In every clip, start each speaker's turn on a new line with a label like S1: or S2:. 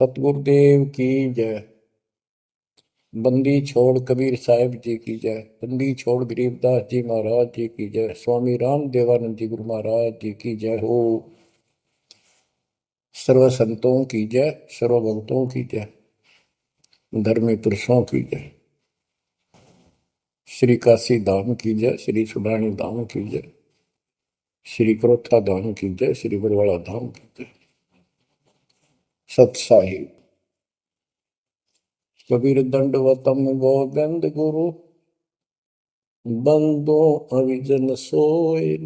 S1: सतगुरुदेव की जय। बंदी छोड़ कबीर साहिब जी की जय। बंदी छोड़ गरीबदास जी महाराज जी की जय। स्वामी राम देवानंद जी गुरु महाराज जी की जय हो। सर्व संतों की जय, सर्व भक्तों की जय, धर्मी पुरुषों की जय। श्री काशी धाम की जय, श्री सुडानी धाम की जय, श्री क्रोथा धाम की जय, श्री बरवाड़ा धाम की जय। सत साहिब कबीर दंडवतम गोविंद गुरु बंदो अविजन सोए।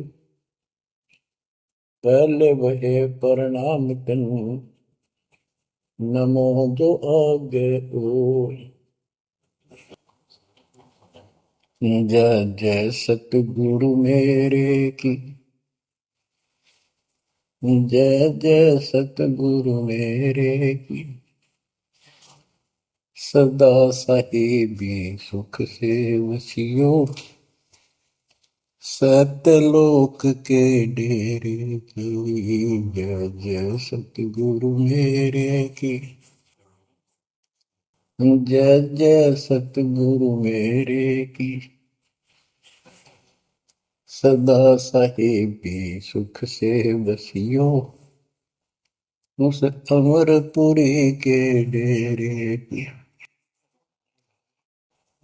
S1: पहले वहे प्रणाम कन नमो जो आगे ओय। जय जय सतगुरु मेरे की, जय जय सतगुरु मेरे की। सदा साहिबी सुख से वसियो, सतलोक के डेरे की। जय जय सतगुरु मेरे की, जय जय सतगुरु मेरे की। सदा साहिबी सुख से बसियो, उस अमरपुरी के डेरे की।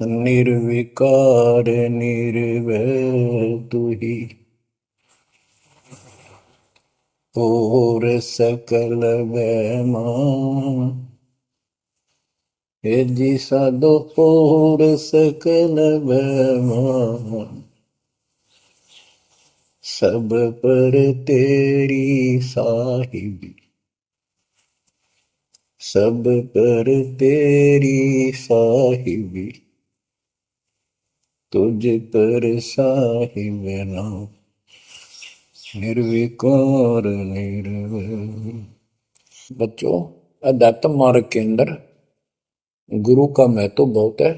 S1: निर्विकार निर्भय तू ही, और सकल बैमान। हे जी साधो और सकल बैमान। सब पर तेरी साहिबी, सब पर तेरी साहिबी। तुझ पर साहिब नाम, निर्विकार निर्भय। बच्चों, अध्यात्म मार्ग के अंदर गुरु का महत्व बहुत है,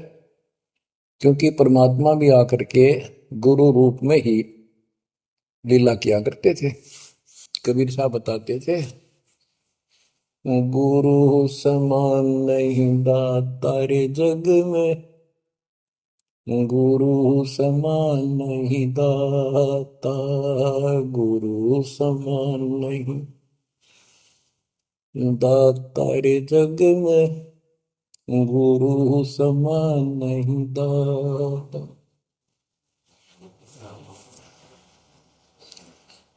S1: क्योंकि परमात्मा भी आकर के गुरु रूप में ही लीला किया करते थे। कबीर साहब बताते थे, गुरु समान नहीं दाता रे जग में, गुरु समान नहीं दाता, गुरु समान नहीं दाता रे जग में, गुरु समान नहीं दाता।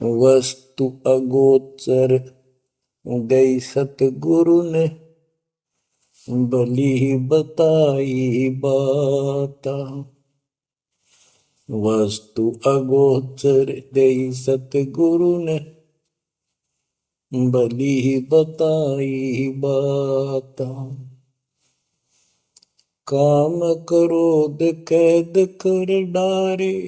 S1: वस्तु अगोचर गई सतगुरु ने, भली बताई बात। वस्तु अगोचर गई सतगुरु ने, भली बताई बात। काम क्रोध कैद कर डारे,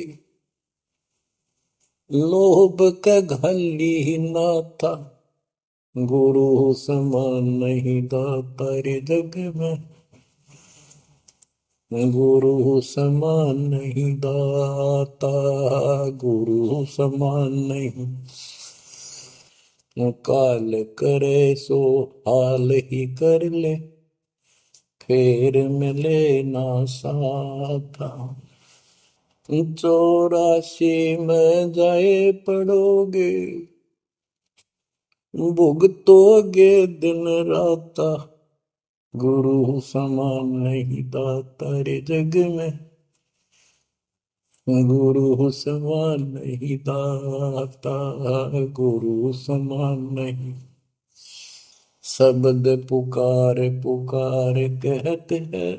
S1: लोभ का घली ना था, गुरु समान नहीं दाता रे जग में, गुरु समान नहीं दाता, गुरु समान नहीं। काल करे सो हाल ही कर ले, फेर मिले ना साथा। 84 में जाए पड़ोगे, भुगतोगे दिन राता, गुरु समान नहीं दाता रे जग में, गुरु समान नहीं दाता, गुरु समान नहीं। शब्द पुकार पुकार कहते हैं,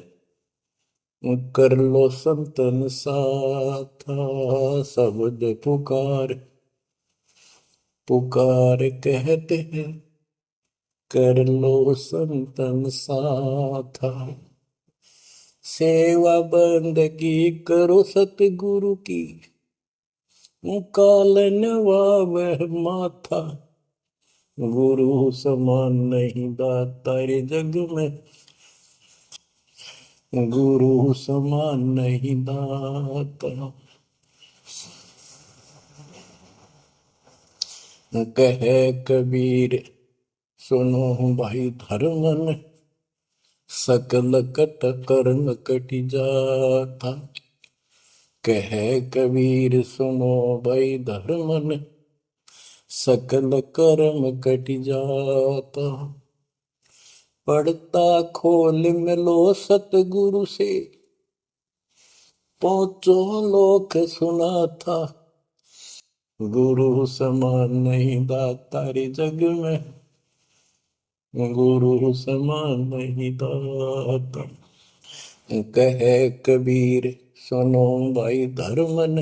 S1: कर लो संतन साथा। शब्द पुकार पुकार कहते हैं, कर लो संतन साथा। सेवा बंदगी करो सतगुरु की, काल नवावह माथा, गुरु समान नहीं दाता रे जग में, गुरु समान नहीं दाता। कहे कबीर सुनो भाई धर्मन सकल कट कर्म कटि जाता। कह कबीर सुनो भाई धर्मन सकल कर्म कटि जाता। पढ़ता खोल मिलो सतगुरु से पहुंचो लोक सुना था। गुरु समान नहीं दाता रे जग में, गुरु समान नहीं दाता। कहे कबीर सुनो भाई धर्मन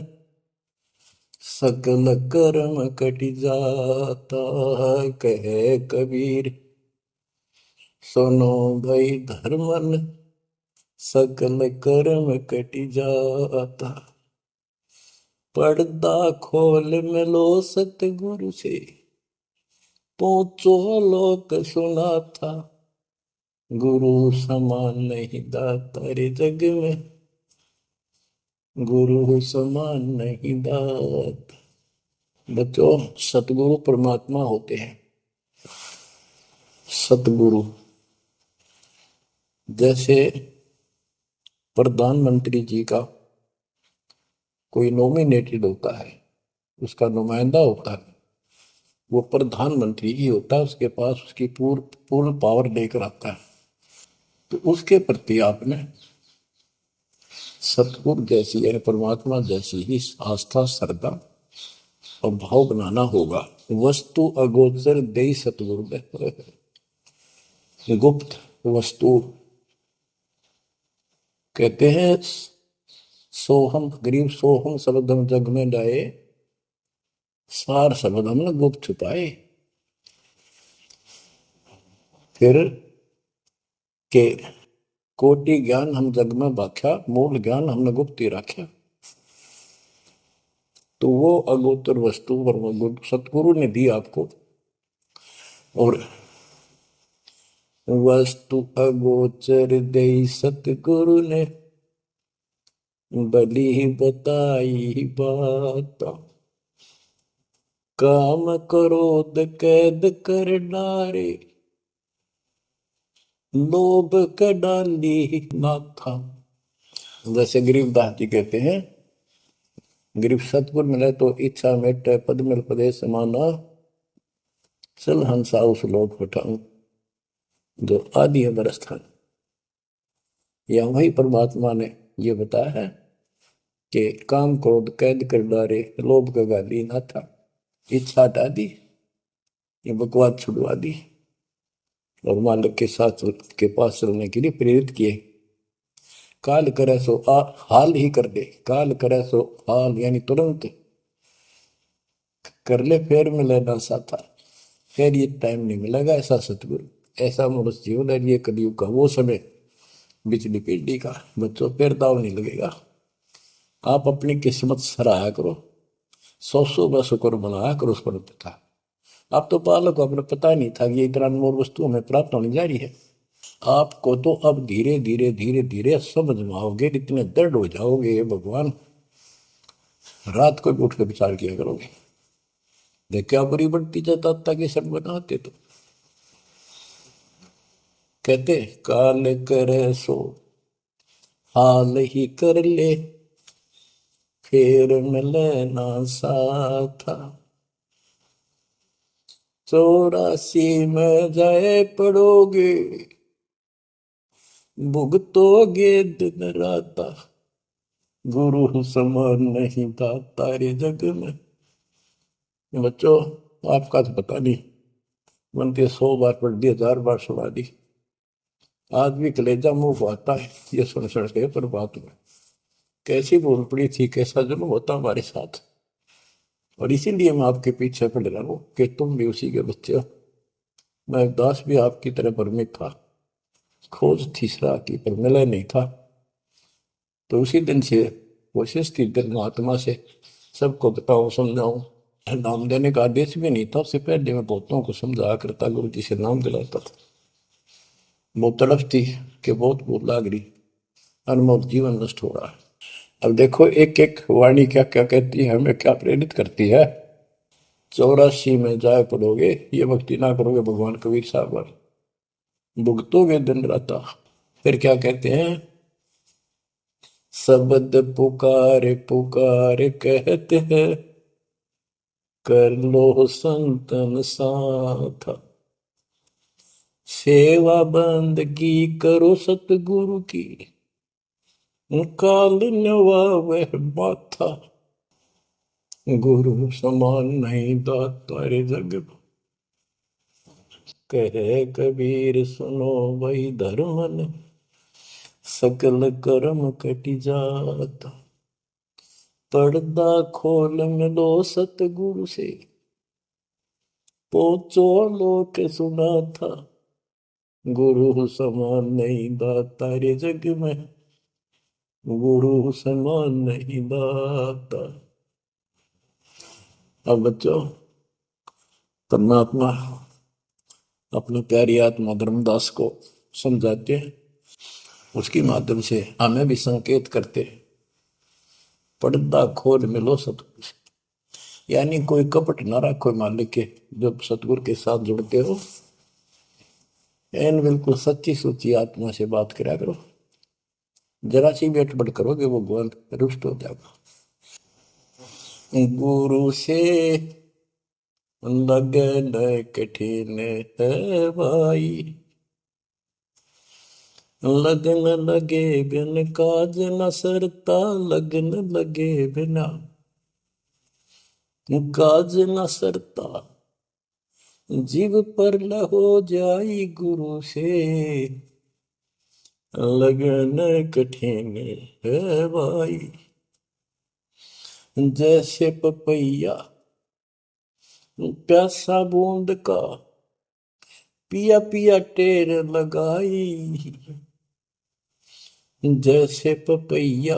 S1: सकल कर्म कटि जाता। कहे कबीर सुनो भाई धर्मन सकल कर्म कटि जाता। पर्दा खोल मिलो सतगुरु से पहुंचो लोक सुना था। गुरु समान नहीं दाता रे जग में, गुरु समान नहीं दाता। बच्चों, सतगुरु परमात्मा होते हैं। सतगुरु जैसे प्रधानमंत्री जी का कोई नॉमिनेटेड होता है, उसका नुमाइंदा होता है, वो प्रधानमंत्री ही होता है, उसके पास उसकी पूर्ण पावर लेकर आता है। तो उसके प्रति आपने सतगुरु जैसी यानी परमात्मा जैसी ही आस्था श्रद्धा और भाव बनाना होगा। वस्तु अगोचर दे सतगुरु में गुप्त वस्तु कहते हैं। सोहम गरीब सोहम शब्द हम जग में डाए, सार शब्द हमने गुप्त छुपाए। फिर के कोटि ज्ञान हम जग में बाख्या, मूल ज्ञान हमने गुप्त ही रखा। तो वो अगोचर वस्तु सतगुरु ने दी आपको। और वस्तु अगोचर दे सतगुरु ने बली बताई बात। काम क्रोध कैद कर डारे, लोभ का डाली ना था। जैसे गरीबदास जी कहते हैं, गरीब सतगुर मिले तो इच्छा मेटे, पद मिल पदे समाना, चल हंसा उस लोक उठाऊं जो आदि अमर स्थान। या वही परमात्मा ने ये बताया है कि काम क्रोध कैद कर डारे, लोभ का गाली ना था, इच्छा हटा दी, ये बकवाद छुड़वा दी और मालिक के साथ के पास चलने के लिए प्रेरित किए। काल करे सो हाल ही कर दे, काल करे सो हाल यानी तुरंत कर ले, फिर मिले ना साथा, फिर ये टाइम नहीं मिलेगा। ऐसा सतगुरु, ऐसा मनुष्य जीवन है। ये कलयुग का वो समय, बिजली पीढ़ी का। बच्चों, फिर दाव नहीं लगेगा। आप अपनी किस्मत सराहा करो, सौ बस शुक्र बनाया करो उस पर था। अब तो बालक को अपने पता नहीं था कि ये इतना अनमोल वस्तु हमें प्राप्त होने जा रही है। आपको तो अब धीरे धीरे धीरे धीरे समझ में आओगे, इतने दृढ़ हो जाओगे ये भगवान, रात को भी उठ कर विचार किया करोगे। देखा बुरी बढ़ती जाता कि सब बनाते तो कहते काल करे सो हाल ही कर ले, फिर मिले ना साथा। 84 में जाए पड़ोगे, भुगतोगे दिन राता। गुरु समान नहीं दाता रे जग में। बच्चों, आपका तो पता नहीं, बनते 100 बार पढ़ दी, 1000 बार सुना दी, आज भी कलेजा मुंह आता है ये सुन के। पर बात में कैसी भूल पड़ी थी, कैसा जुल्म होता हमारे साथ। और इसीलिए मैं आपके पीछे पड़ रहा हूँ कि तुम भी उसी के बच्चे हो। मैं दास भी आपकी तरह भ्रमित था, खोज तीसरा की पर मिला नहीं था। तो उसी दिन से कोशिश की महात्मा से सबको बताऊं, समझाऊं। नाम देने का आदेश भी नहीं था, उससे पहले मैं बहुतों को समझाया करता, गुरु जी से नाम दिलाता था। बहुत तड़फ थी कि बहुत भूल लाग रही, अनमोल जीवन नष्ट हो रहा है। अब देखो एक एक वाणी क्या क्या कहती है, हमें क्या प्रेरित करती है। 84 में जाए पड़ोगे, ये भक्ति ना करोगे भगवान कबीर साहब पर, भुगतोगे दिन राता। फिर क्या कहते हैं, शब्द पुकार पुकार कहते हैं, कर लो संतन साथ, सेवा बंदगी करो सतगुरु की, काल नवावे माथा, गुरु समान नहीं दाता रे जग में। कहे कबीर सुनो वही धर्मन, सकल कर्म कटि जाता, पर्दा खोल मिलो सतगुरु से, पहुंचो लोक सुना था, गुरु समान नहीं दाता रे जग में, गुरु समान नहीं दाता। अब बच्चों, परमात्मा अपनी प्यारी आत्मा धर्मदास को समझाते हैं, उसके माध्यम से हमें भी संकेत करते हैं, पर्दा खोल मिलो सतगुरु से, यानी कोई कपट ना रखो मालिक के, जब सतगुरु के साथ जुड़ते हो एन बिल्कुल सच्ची सुच्ची आत्मा से बात करा करो, जरा सी भी अटपट करोगे वो भगवान रुष्ट हो जाएगा। गुरु से लगन कठिन है भाई, लगन लगे बिन काज न सरता, लगन लगे बिना काज न सरता, जीव पर हो जाई गुरु से, लगन कठिन है भाई। जैसे पपैया प्यासा बूंद का, पिया पिया टेर लगाई, जैसे पपैया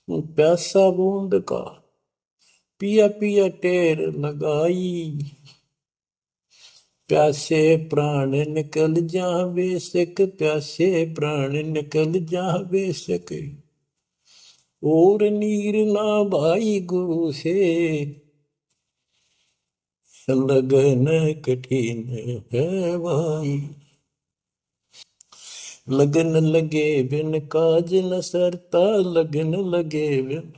S1: प्यासा बूंद का, पिया पिया टेर लगाई, प्यासे प्राण निकल जा बेशक, प्यासे प्राण निकल जा बेशक, और नीर ना भाई गुरु से, लगन कठिन है भाई। लगन लगे बिन काज न सरता, लगन लगे बिन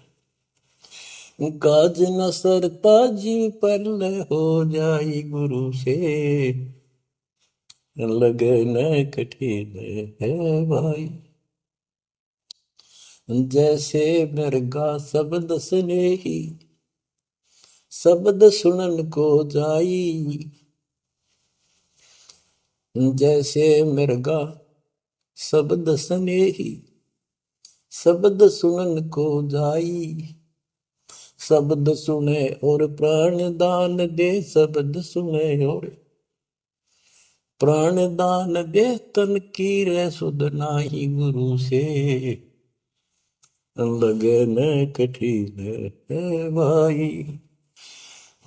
S1: काज न सरता, जीव पर हो जाई गुरु से, लगन कठिन है भाई। जैसे मृगा शब्द स्नेही, शब्द सुनन को जाई, जैसे मृगा शब्द स्नेही, शब्द सुनन को जाई, शब्द सुने और प्राण दान दे, शब्द सुने और प्राण दान दे, तन की रे सुध नाही गुरु से, लगन कठिन है भाई।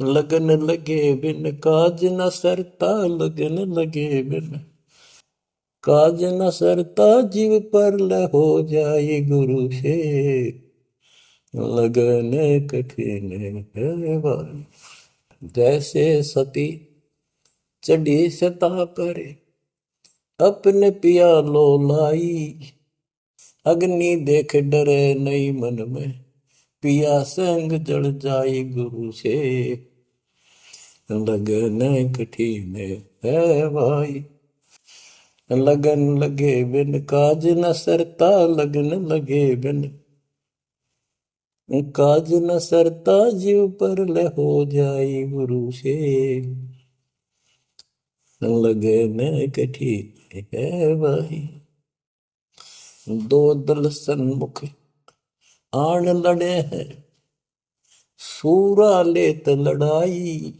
S1: लगन लगे बिन काज न सरता, लगन लगे बिन काज न सरता, जीव पर हो जाए गुरु से, लगन कठिन है भाई। जैसे सती चढ़ी सता करे, अपने पिया लो लाई, अग्नि देख डरे नहीं मन में, पिया संग जड़ जाए गुरु से, लगन कठिन है भाई। लगन लगे बिन काज न सरता, लगन लगे बिन काज न सरता, जीव पर हो जाए गुरु से, लगन कठिन है भाई। दो दल सन्मुख आन लड़े हैं, सूरा लेत लड़ाई,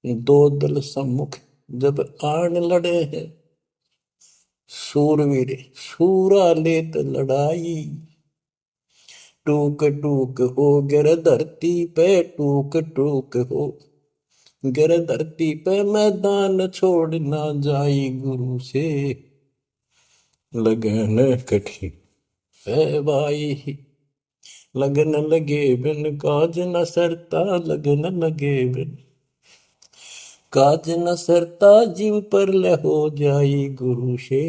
S1: दो दल सम्मुख जब आन लड़े हैं, सूरवीर सूरा लेत लड़ाई, टूक टूक हो गिर धरती पे, टूक टूक हो गिर धरती पे, मैदान छोड़ ना जाई गुरु से, लगन कठिन है भाई। लगन लगे बिन काज न सरता, लगन लगे बिन काज न सरता, जीव पर ले हो जाई गुरु से,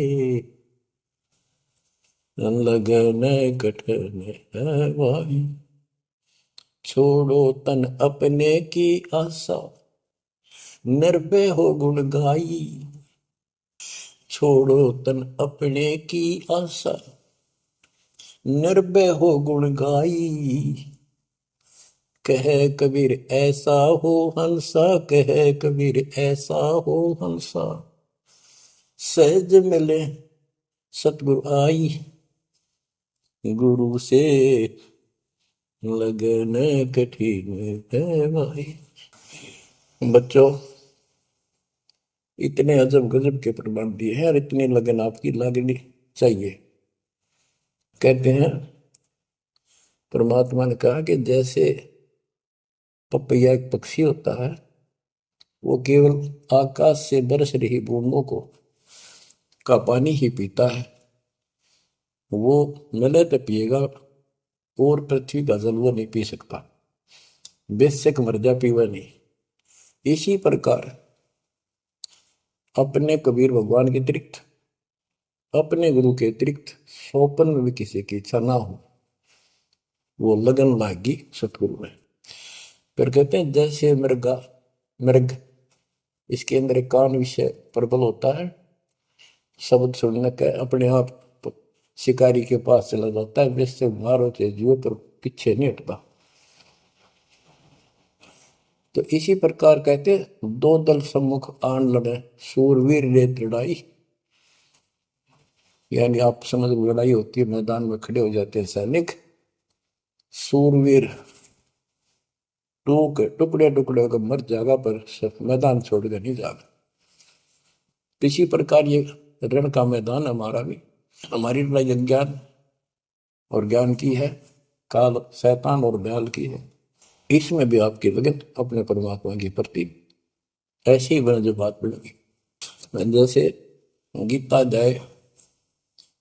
S1: लगन कठन है भाई। छोड़ो तन अपने की आशा, निर्भय हो गुण गाई। छोड़ो तन अपने की आशा, निर्भय हो गुण गाई। कहे कबीर ऐसा हो हंसा, कहे कबीर ऐसा हो हंसा, सहज मिले सतगुरु आई। गुरु से लगन कठिन है भाई। बच्चों, इतने अजब गजब के प्रमाण दिए हैं और इतनी लगन आपकी लगनी चाहिए। कहते हैं परमात्मा ने कहा कि जैसे पपैया एक पक्षी होता है, वो केवल आकाश से बरस रही बूंदों को का पानी ही पीता है, वो मिले तो पिएगा, और पृथ्वी का जल वो नहीं पी सकता, बेशक मर जा पीवा नहीं। इसी प्रकार अपने कबीर भगवान के अतिरिक्त, अपने गुरु के अतिरिक्त सोपन में भी किसी की इच्छा ना हो, वो लगन लागी सतगुरु में। फिर कहते हैं जैसे मृगा, मृग इसके अंदर एक कान विषय प्रबल होता है, शब्द सुनने का अपने आप शिकारी के पास चला जाता है, वैसे मारो चाहे जीव पर पीछे नहीं हटता। तो इसी प्रकार कहते दो दल सम्मुख आन लड़े, सूरवीर रे लड़ाई। यानी आप समझ लड़ाई होती है, मैदान में खड़े हो जाते हैं सैनिक, सूरवीर टुकड़े टुकड़े होकर मर जाएगा, पर मैदान छोड़कर नहीं जाएगा। इसी प्रकार ये रण का मैदान हमारा भी, हमारी लड़ाई अज्ञान और ज्ञान की है, काल शैतान और दयाल की है। इसमें भी आपकी लगन अपने परमात्मा के प्रति ऐसी ही बन जो बात बढ़ेगी। जैसे गीता अध्याय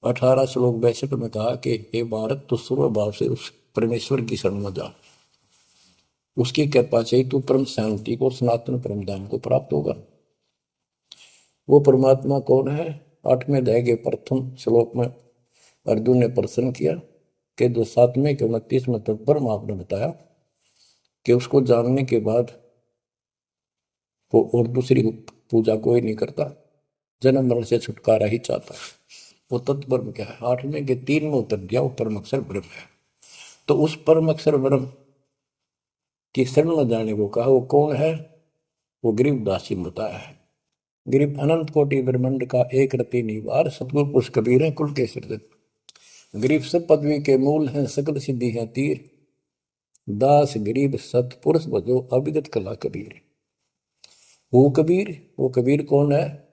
S1: 18 श्लोक 62 में कहा कि हे भारत, तो सर्व भाव से उस परमेश्वर की शरण में जा, उसकी कृपा से तू परम शांति को, सनातन परम धाम को प्राप्त होगा। वो परमात्मा कौन है? 8वें अध्याय के प्रथम श्लोक में अर्जुन ने प्रश्न किया कि जो 7वें के 29वें तक ब्रह्म आपने बताया कि उसको जानने के बाद वो और दूसरी पूजा कोई नहीं करता, जन्म मरण से छुटकारा ही चाहता है। वो तत्ब्रह्म क्या है? 8वें के 3 में उत्तर दिया, वो परम अक्षर ब्रह्म है। तो उस परम अक्षर ब्रह्म की शरण में जाने को कहा, वो कौन है? वो गरीबदास जी बताया है। गरीब अनंत कोटि ब्रह्मांड का एक रति निवार, सतगुरु पुरुष कबीर है कुल के सृजन। गरीब सब पदवी के मूल हैं, सकल सिद्धि है तीर, दास गरीब सतपुरुष भजो अभिगत कला कबीर। वो कबीर, वो कबीर कौन है?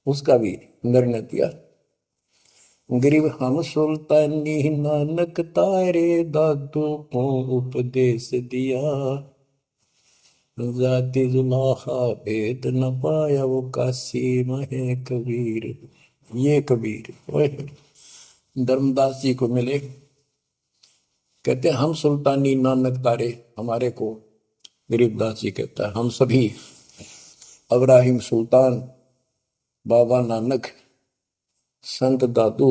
S1: उसका भी निर्णय दिया। गरीब हम सुल्तानी नानक तारे, दादू को उपदेश दिया, जाति जुलाहा भेद न पाया, वो काशी महे कबीर। ये कबीर धर्मदास जी को मिले, कहते हैं हम सुल्तानी नानक तारे, हमारे को गरीबदास जी कहता है हम सभी अब्राहिम सुल्तान, बाबा नानक, संत दादू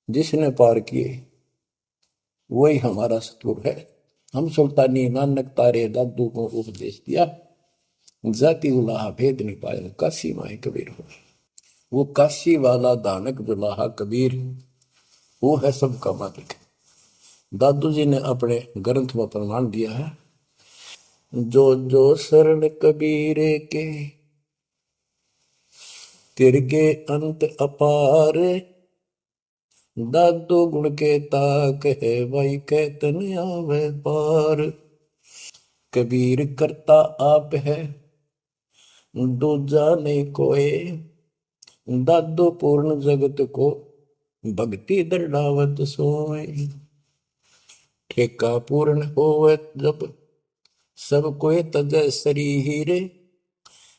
S1: जिसने पार किए वही हमारा सतगुरु है। हम सुल्तानी नानक तारे, दादू को उपदेश दिया, जाति उलाहा भेद नहीं पाया, काशी माए कबीर हो। वो काशी वाला दानक दुलाहा कबीर, वो है सबका मालिक। दादू जी ने अपने ग्रंथ में प्रमाण दिया है, जो जो शरण कबीरे के, तिरके अंत अपार, दादू गुण के ताक है, भाई कहतन आवे पार। कबीर करता आप है, दूजा नहीं कोई, दादू पूर्ण जगत को, भक्ति दृढ़ावत सोए। ठेका पूर्ण होवत जब, सब कोई तजय शरीर,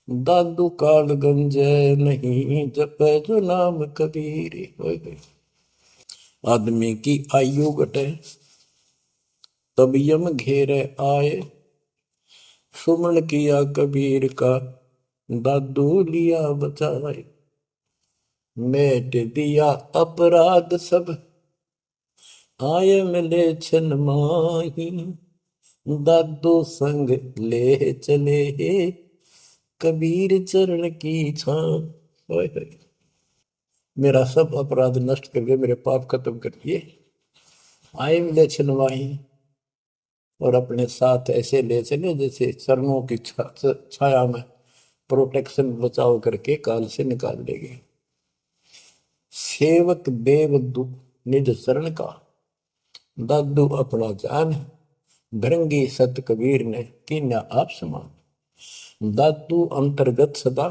S1: दादू काल गंजय नहीं, जपै जो नाम कबीर। आदमी की आयु घटे तब यम घेरे आए। सुमन किया कबीर का दादू लिया बचाए। मेट दिया अपराध सब आए मिले छन माही। दादू संग ले चले कबीर चरण की छां। मेरा सब अपराध नष्ट कर दिए, मेरे पाप खत्म कर दिए। आए मिले छन माही और अपने साथ ऐसे ले चले जैसे चरणों की छाया में प्रोटेक्शन बचाव करके काल से निकाल लेंगे। सेवक देव निज शरण का दादू अपना जान। भृंगी सत कबीर ने कीन्या आप समान। दादू अंतर्गत सदा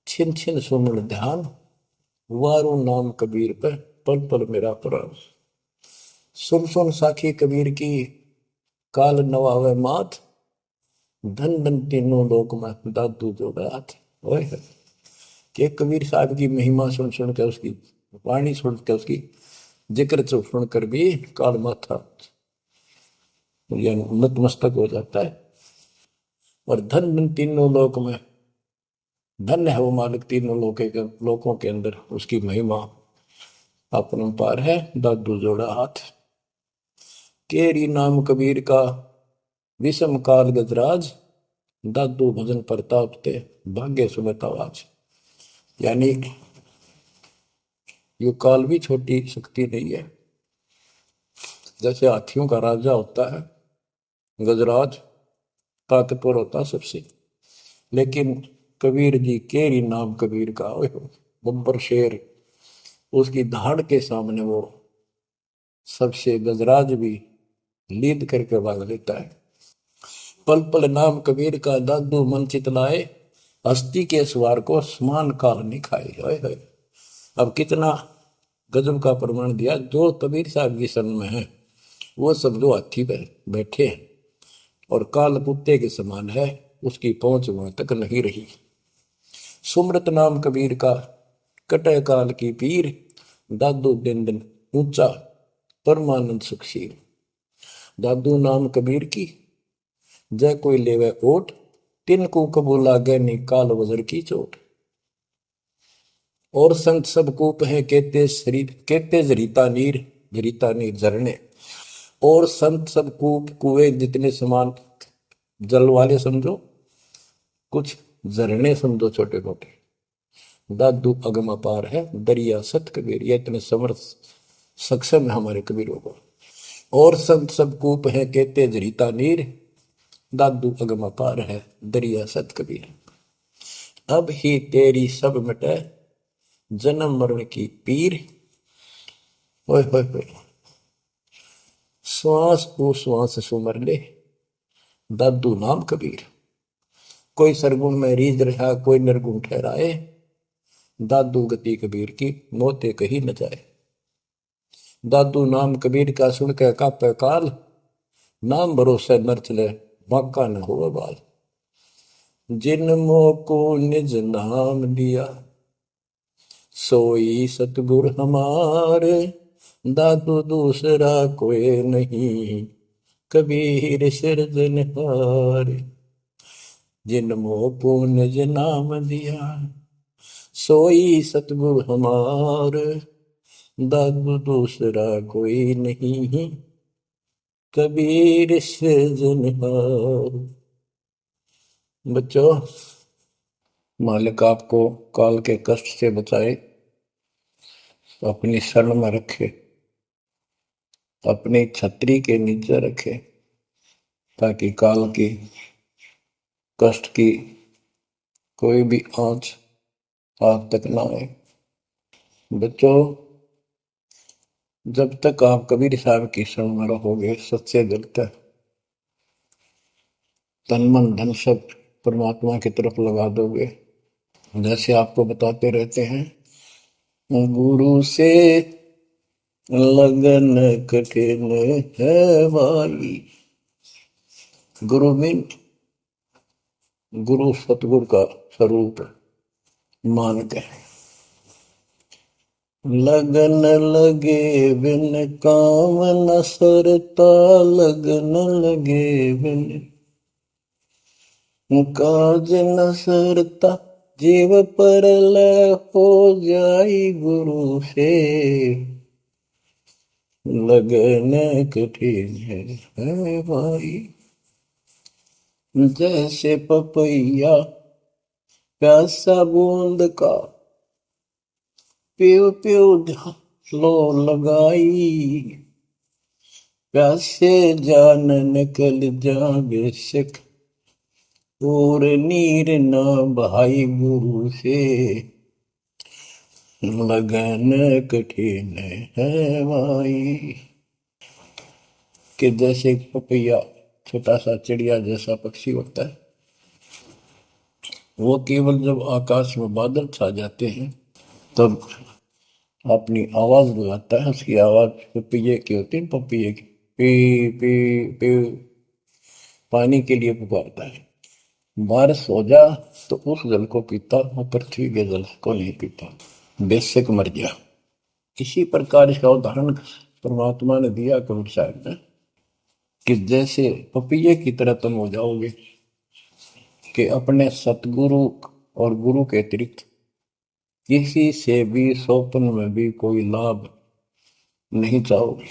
S1: छिन छिन सुमन ध्यान। वारू नाम कबीर पे पल पल मेरा प्राण। सुन सुन साखी कबीर की काल नवावे माथ। धन धन तीनों लोक में दादू जोड़ा हाथ। कि कबीर साहब की महिमा सुन सुन के उसकी वाणी सुन के उसकी जिक्र सुन कर भी काल माथा नतमस्तक हो जाता है। और धन धन तीनों लोक में धन्य है वो मालिक तीनों लोकों के अंदर उसकी महिमा अपरंपार है। दादू जोड़ा हाथ। केरी नाम कबीर का विषम काल गजराज। दादू भजन प्रताप ते भाग्य सुबह आवाज। यानी ये काल भी छोटी शक्ति नहीं है। जैसे हाथियों का राजा होता है गजराज, ताकतवर होता सबसे, लेकिन कबीर जी केरी नाम कबीर का बब्बर शेर, उसकी धाड़ के सामने वो सबसे गजराज भी लीद करके भाग लेता है। पल पल नाम कबीर का दादू मन चितलाए। हस्ती के सवार को समान काल नहीं खाए। अब कितना गजब का प्रमाण दिया। जो कबीर साहब की शरण में है वो सब जो हाथी पे बैठे हैं और काल कुत्ते के समान है, उसकी पहुंच वहां तक नहीं रही। सुमृत नाम कबीर का कटे काल की पीर। दादू दिन दिन ऊंचा परमानंद सुखशील। दादू नाम कबीर की जय कोई लेवे ओट। तिनको कबूल लागे नी काल वजर की चोट। और संत सब कूप है कहते शरीर कहते जरीता नीर झरने। और संत सब कूप कुएं जितने समान जल वाले समझो, कुछ झरने समझो छोटे मोटे। दादू अगम अपार है दरिया सत कबीर। ये इतने समर्थ सक्षम है हमारे कबीरों को। और संत सब कूप है कहते जरीता नीर। दादू अगम अपार है दरिया सत कबीर। अब ही तेरी सब मिटे जन्म मरण की पीर। ओए होए होए। श्वास को श्वास सुमर ले दादू नाम कबीर। कोई सरगुण में रीझ रहा कोई निर्गुण ठहराए। दादू गति कबीर की मोते कहीं न जाए। दादू नाम कबीर का सुन के कापे काल। नाम भरोसे नर चले बांका न हो बाल। जिन मोह को निज नाम दिया सोई सतगुर हमारे। दादू दूसरा कोई नहीं कबीर सिरजनहार। जिन मोह को निज नाम दिया सोई सतगुर हमार। दादू दूसरा कोई नहीं कबीर सिरजनहार। बच्चों, मालिक आपको काल के कष्ट से बचाए, अपनी शरण में रखे, अपनी छतरी के नीचे रखे, ताकि काल की कष्ट की कोई भी आंच आप तक ना आए। बच्चों, जब तक आप कबीर साहब की शरण में रहोगे, सच्चे दिल तक तन मन धन सब परमात्मा की तरफ लगा दोगे। जैसे आपको बताते रहते हैं, गुरु से लगन कठिन है भाई। गुरु मीन गुरु सतगुरु का स्वरूप मान के लगन लगे बिन काम न सरता, लगन लगे बिन काज न सरता, जीव पर लय हो जाई गुरु से, लगन कठिन है भाई। जैसे पपैया प्यासा बूंद का, प्यो प्यो लो लगाई, प्यासे जान निकल जा बेशक, और नीर न भाई गुरु से, लगन कठिन है भाई। कि जैसे पपैया छोटा सा चिड़िया जैसा पक्षी होता है, वो केवल जब आकाश में बादल छा जाते हैं तब अपनी आवाज लगाता है। उसकी आवाज पपैये की होती है, पपैये की पी पी पी, पानी के लिए पुकारता है। बारिश हो जा तो उस जल को पीता, वो पृथ्वी के जल को नहीं पीता, बेशक मर गया। इसी प्रकार इसका उदाहरण परमात्मा ने दिया कबीर साहब ने, कि जैसे पपैये की तरह तुम हो जाओगे कि अपने सतगुरु और गुरु के अतिरिक्त किसी से भी स्वप्न में भी कोई लाभ नहीं चाहोगे।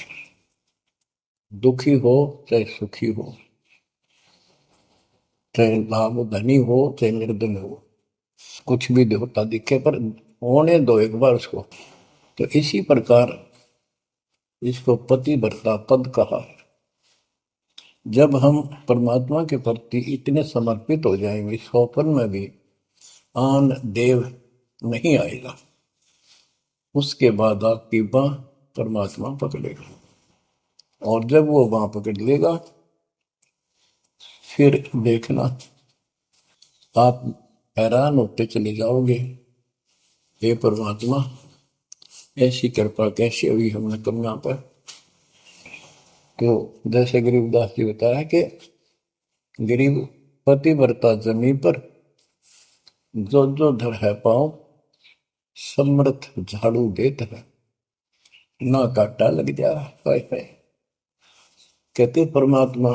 S1: दुखी हो चाहे सुखी हो, चाहे लाभ धनी हो चाहे निर्धन हो, कुछ भी देवता दिखे पर होने दो एक बार उसको। तो इसी प्रकार इसको पतिव्रता पद कहा। जब हम परमात्मा के प्रति इतने समर्पित हो जाएंगे, स्वप्न में भी आन देव नहीं आएगा, उसके बाद आपकी बाह परमात्मा पकड़ेगा। और जब वो बाह पकड़ लेगा, फिर देखना आप हैरान होते चले जाओगे, हे परमात्मा ऐसी कृपा कैसी हुई हमने कन्या पर। तो जैसे गरीबदास जी बताया कि गरीब पतिव्रता जमी पर, जो जो धर है पाओ, समर्थ झाड़ू देत है, ना काटा लग जा। कहते परमात्मा,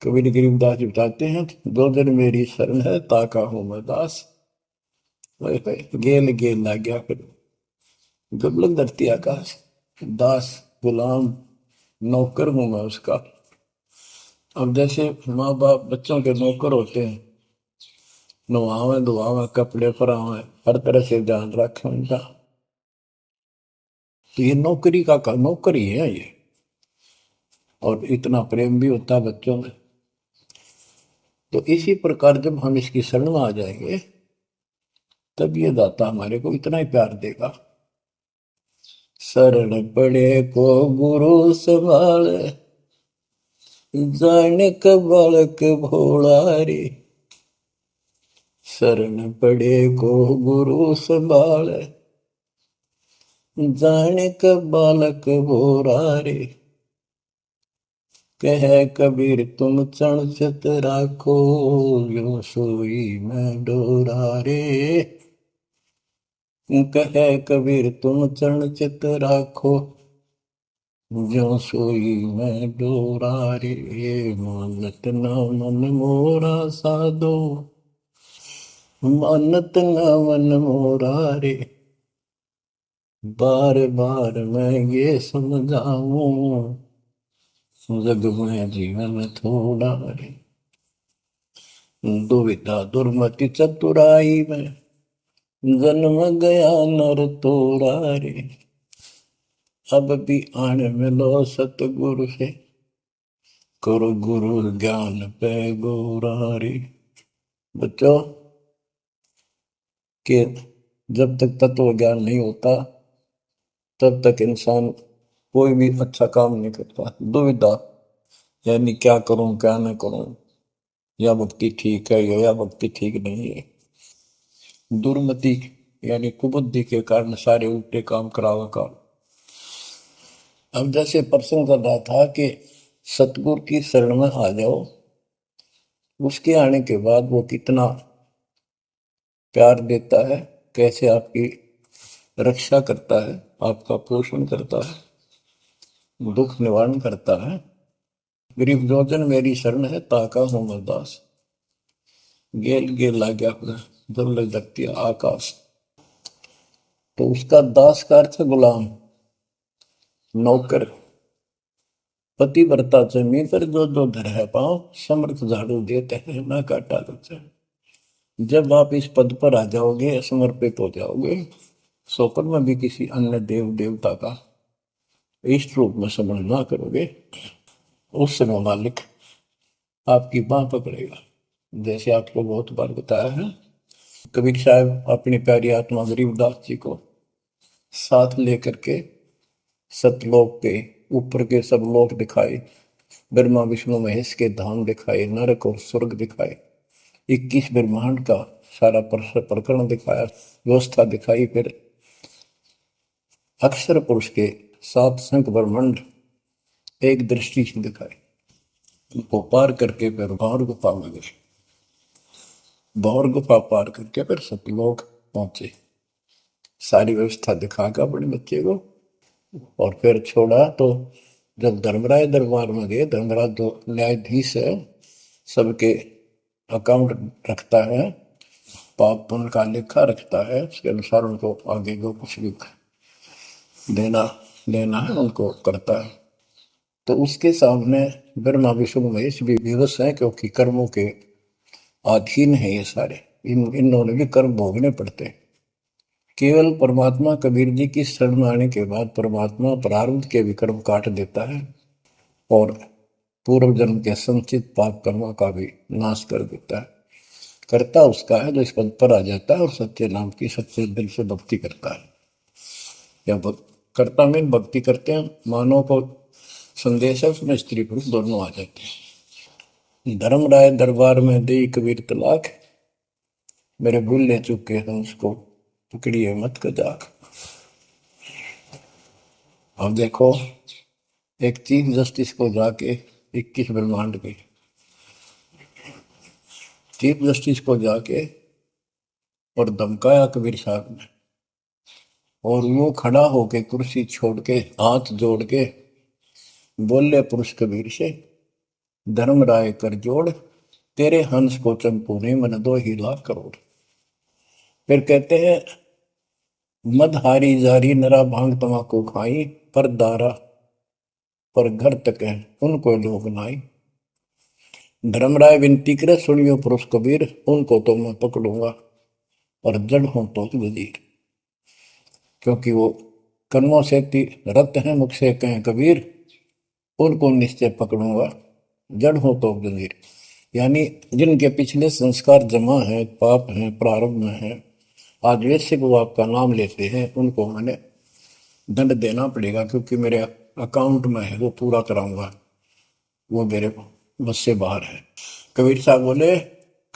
S1: कबीर गरीबदास जी बताते हैं, दो दिन मेरी शरण है ताका हूं मैं दास, गेल गेल ला गया फिर दुर्लभ धरती आकाश, दास गुलाम नौकर हूं मैं उसका। अब जैसे माँ बाप बच्चों के नौकर होते हैं, नवावे धुआवे कपड़े परावे हर तरह से ध्यान रखें उनका, तो ये नौकरी का नौकरी है ये। और इतना प्रेम भी होता है बच्चों में। तो इसी प्रकार जब हम इसकी शरण में आ जाएंगे, तब ये दाता हमारे को इतना ही प्यार देगा। शरण पड़े को गुरु संभाले, जाने का बालक भोला रे। शरण पड़े को गुरु संभाले, जाने का बालक भोला रे। कह कबीर तुम चण चित राखो, यो सोई मैं डोरा रे। कह कबीर तुम चरण चित राखो, जो सोई मैं डोरा रे। मानत न मन मोरा साधो, मानत न मन मोरा रे। बार बार मैं ये समझाऊं, जग में जीवन थोड़ा रे। दुविधा दुर्मति चतुराई में, जन्म गया नर तोड़ा रे। अब भी आन मिलो सतगुरु से, करो गुरु ज्ञान पे गोरा रे। बच्चों के जब तक तत्व ज्ञान नहीं होता, तब तक इंसान कोई भी अच्छा काम नहीं करता। दुविधा यानी क्या करूं क्या न करूं, या भक्ति ठीक है या भक्ति ठीक नहीं है। दुर्मति यानी कुबुद्धि के कारण सारे उल्टे काम करावा का। अब जैसे प्रसंग कर रहा था कि सतगुरु की शरण में आ जाओ, उसके आने के बाद वो कितना प्यार देता है, कैसे आपकी रक्षा करता है, आपका पोषण करता है, दुख निवारण करता है। गरीब जोजन मेरी शरण है, ताका हूं मैं दास। गेल गेल ला गया जब लग धरती आकाश। तो उसका दास का अर्थ है गुलाम, नौकर। पति वर्ता जमी पर जो जो धर है पाँव, समर्थ झाड़ू देते हैं ना काटा लगता है। जब आप इस पद पर आ जाओगे, समर्पित हो जाओगे, सोपर में भी किसी अन्य देव देवता का इष्ट रूप में समझ ना करोगे, उस समय मालिक आपकी बाह पकड़ेगा। जैसे आपको बहुत बार बताया है, कबीर साहब अपनी प्यारी आत्मा गरीबदास जी को साथ लेकर के सतलोक के ऊपर के सब लोक दिखाए, ब्रह्मा विष्णु महेश के धाम दिखाए, नरक और स्वर्ग दिखाए, 21 ब्रह्मांड का सारा प्रकरण दिखाया, व्यवस्था दिखाई। फिर अक्षर पुरुष के 7 संख ब्रह्मांड एक दृष्टि से दिखाए। उनको पार करके फिर भौर गुफा में गए, भौर गुफा पार करके फिर सतलोक पहुंचे, सारी व्यवस्था दिखाकर अपने बच्चे को, और फिर छोड़ा। तो जब धर्मराय दरबार में गए, धर्मराज जो न्यायाधीश है, सबके अकाउंट रखता है, पाप पुण्य का लेखा रखता है, उसके अनुसार उनको आगे जो कुछ भी देना लेना है उनको करता है। तो उसके सामने ब्रह्मा विष्णु महेश भी विवश है, क्योंकि कर्मों के अधीन है ये सारे, इन्होंने भी कर्म भोगने पड़ते हैं। केवल परमात्मा कबीर जी की शरण में आने के बाद परमात्मा प्रारब्ध के भी कर्म काट देता है और पूर्व जन्म के संचित पाप कर्मों का भी नाश कर देता है। करता उसका है जो इस पद पर आ जाता है और सच्चे नाम की सच्चे दिल से भक्ति करता है। या करता में भक्ति करते हैं, मानव को संदेश है, उसमें स्त्री पुरुष दोनों आ जाते हैं। धर्मराय दरबार में दे कबीर तलाक, मेरे भूल ले चुके हैं उसको पकड़िए मत कजाक। अब देखो, एक चीफ जस्टिस को जाके 21 ब्रह्मांड के चीफ जस्टिस को जाके और धमकाया कबीर साहब ने, और वो खड़ा होके कुर्सी छोड़ के हाथ जोड़ के बोले पुरुष कबीर से, धर्मराय कर जोड़, तेरे हंस को चंपू ने मन 2 लाख करोड़। फिर कहते हैं, मदहारी जारी नरा भांग तमाकू खाई, पर दारा पर घर तक है उनको लोग नाई। धर्मराय विनती करे, सुनियो पुरुष कबीर, उनको तो मैं पकड़ूंगा और जड़ हूं तो वजीर। क्योंकि वो कर्मों से रत हैं, मुख से कहें कबीर, उनको निश्चय पकड़ूंगा, जड़ हो तो वजीर। यानी जिनके पिछले संस्कार जमा है, पाप है, प्रारंभ में है, आज वैसे वो आपका नाम लेते हैं, उनको मैंने दंड देना पड़ेगा, क्योंकि मेरे अकाउंट में है, वो पूरा कराऊंगा, वो मेरे बस से बाहर है। कबीर साहब बोले,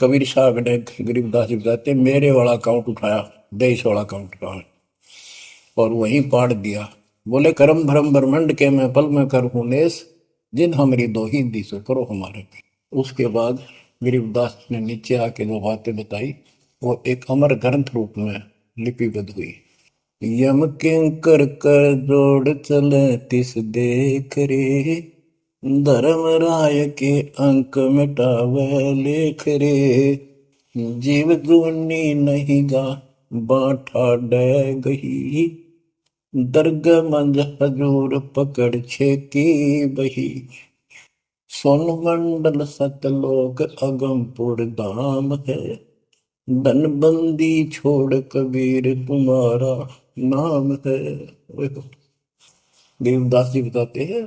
S1: कबीर साहब ने गरीबदास जी बताते, मेरे वाला अकाउंट उठाया, 23 वाला अकाउंट का, और वहीं पाड़ दिया। बोले, करम भरम ब्रह्मंड के मैं पल में कर हूं नेस, जिन हमारी दो ही दी सो करो हमारे पे। उसके बाद गरीबदास ने नीचे आके जो बातें बताई, वो एक अमर ग्रंथ रूप में लिपिबद्ध हुई। यम किंकर कर जोड़ चले तिस देख रे, धर्म राय के अंक मिटावे लेख रे, जीव जूनी नहीं गा बाठा डे गही, दर्ग मंज हजूर पकड़ छेकी बही, सोन मंडल सतलोक अगमपुर धाम है, धनबंदी छोड़ कबीर तुम्हारा नाम है। देवदास जी बताते हैं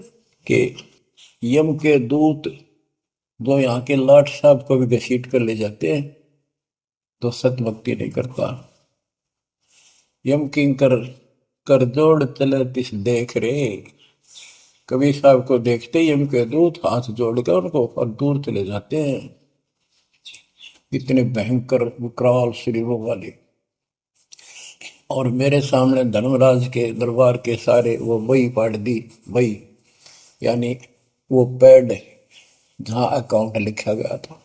S1: कि यम के दूत जो यहाँ के लाट साहब को भी घसीट कर ले जाते हैं, तो सत भक्ति नहीं करता। यम किंकर कर जोड़ चले तिस देख रे, कबीर साहब को देखते ही यम के दूत हाथ जोड़ कर उनको और दूर चले जाते हैं। इतने भयंकर विकराल शरीरों वाले। और मेरे सामने धर्मराज के दरबार के सारे वो वही पाड़ दी, वही यानी वो पैड जहां अकाउंट लिखा गया था।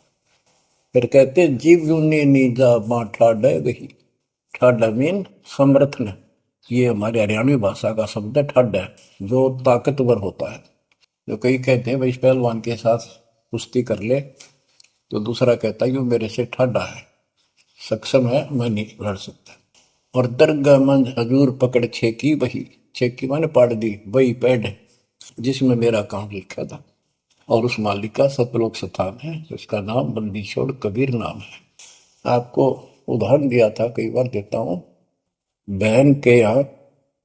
S1: फिर कहते, जीव यूनी नीजा मां ठाडा गही, ठाडा मीन समर्थन, ये हमारी हरियाणवी भाषा का शब्द है ठड है, जो ताकतवर होता है। जो कई कहते हैं भाई इस पहलवान के साथ कुश्ती कर ले, तो दूसरा कहता है ये मेरे से ठंडा है, सक्षम है, मैं नहीं लड़ सकता। और दरगाह मंज हजूर पकड़ छेकी वही, छेकी माने पाड़ दी वही पैड है जिसमें मेरा काम लिखा था। और उस मालिक का सतलोक स्थान है, उसका नाम बंदी छोड़ कबीर नाम है। आपको उदाहरण दिया था, कई बार देता हूँ। बहन के यहाँ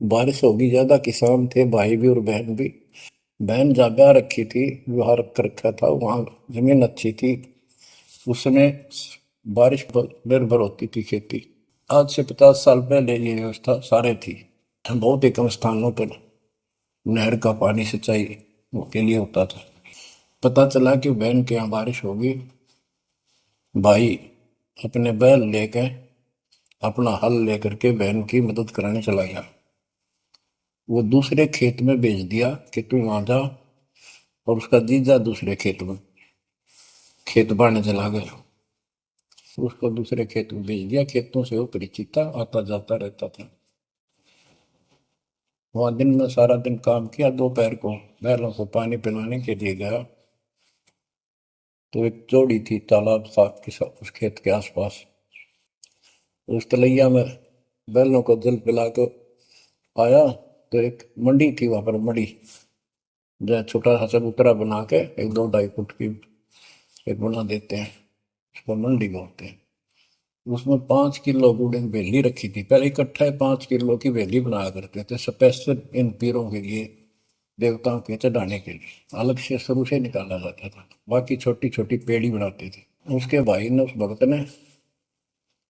S1: बारिश होगी ज्यादा, किसान थे भाई भी और बहन भी। बहन जगह रखी थी, विवाह रख रखा था, वहां जमीन अच्छी थी, उसमें बारिश पर निर्भर होती थी खेती। आज से 50 साल पहले ये व्यवस्था सारे थी। बहुत ही कम स्थानों पर नहर का पानी सिंचाई के लिए होता था। पता चला कि बहन के यहाँ बारिश होगी, भाई अपने बैल लेकर, अपना हल लेकर के बहन की मदद कराने चला गया। वो दूसरे खेत में भेज दिया कि तू वहां जा, और उसका जीजा दूसरे खेत में खेत बाड़ने चला गया। उसको दूसरे खेत में भेज दिया, खेतों से वो परिचित था, आता जाता रहता था। वहां दिन में सारा दिन काम किया, दोपहर को बैलों को पानी पिलाने के लिए गया, तो एक जोड़ी थी तालाब साफ के साथ उस खेत के आसपास। उस तलैया में बैलों को जल पिला कर आया, तो एक मंडी थी वहां पर, मंडी जो छोटा सा चबूतरा बना के 1-2 ढाई फुट की एक बना देते हैं, उसको मंडी बोलते हैं। उसमें 5 किलो गुड़ की वेली रखी थी, पहले इकट्ठा 5 किलो की वेली बनाया करते थे स्पेशल इन पीरों के लिए, देवताओं के चढ़ाने के लिए अलग से शुरू से निकाला जाता था। बाकी छोटी छोटी पेड़ी बनाते थे। उसके भाई ने, उस भक्त ने,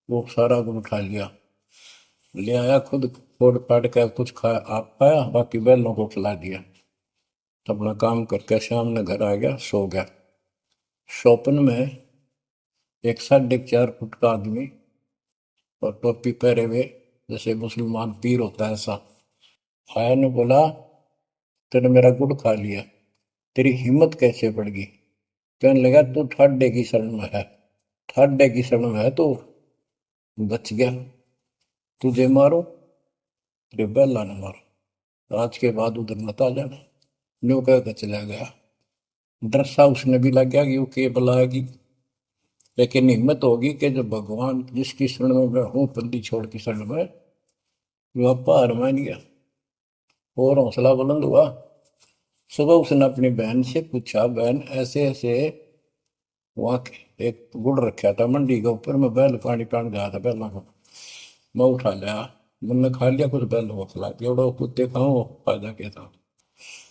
S1: वो सारा गुड़ खा लिया, ले आया खुद, फोड़ फाड़ कर कुछ खाया, आप खाया, बाकी बैलों को खिला दिया। अपना काम करके शाम में घर आ गया, सो गया। स्वप्न में एक 4.5 फुट का आदमी और टोपी पहरे हुए, जैसे मुसलमान पीर होता है ऐसा, आया ने बोला तूने मेरा गुड़ खा लिया, तेरी हिम्मत कैसे बढ़ गई? कहने लगा तू ठाडे की शरण में है, ठाडे की शरण में है तो बच गया, तुझे मारो तेरे बैला ने मारो, आज के बाद उधर मत आ जाना। न्यू कह के चला गया। डर सा उसने भी लग गया कि वो के बुलाएगी, लेकिन हिम्मत होगी कि जब भगवान जिसकी शरण में मैं हूँ, बंदी छोड़ की शरण में, वो आपा हार मान गया और हौसला बुलंद हुआ। सुबह उसने अपनी बहन से पूछा, बहन ऐसे ऐसे वहां एक गुड़ रखा था मंडी के ऊपर, मैं बैल पानी पान गया था बैलों को, मैं उठा लिया, मैंने खा लिया, कुछ बैलों को खिला दिया, उड़ा कुत्ते खाओ फायदा क्या था।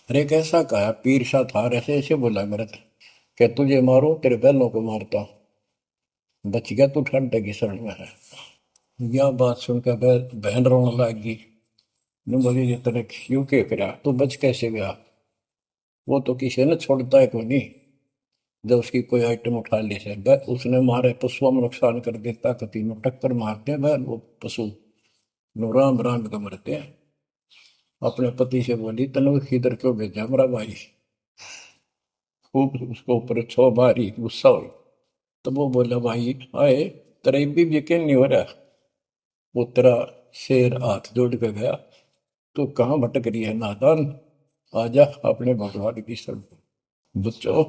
S1: अरे कैसा कहा पीर सा था, ऐसे ऐसे बोला मेरे से, क्या तुझे मारो तेरे बैलों को मारता, बच गया तू ठंड की शरण में है। यह बात सुनकर बहन रोने लगी। ने बोली ये तेरे क्यों के करा, तू बच कैसे गया? वो तो किसी ने छोड़ता है कोई नहीं, जब उसकी कोई आइटम उठा ली से उसने मारे पशुओं में नुकसान कर देता, कति में टक्कर मारते हैं वह वो पशु नो राम राम का मरते हैं। अपने पति से बोली तनु इधर क्यों भेजा मेरा भाई, खूब उसको ऊपर छो मारी, गुस्सा हुई। तब वो बोला भाई आए, तेरा भी यकीन नहीं हो रहा? वो तेरा शेर हाथ जोड़ के गया, तू कहाँ भटक रही है नादान, आजा अपने भगवान की शरण। बच्चों,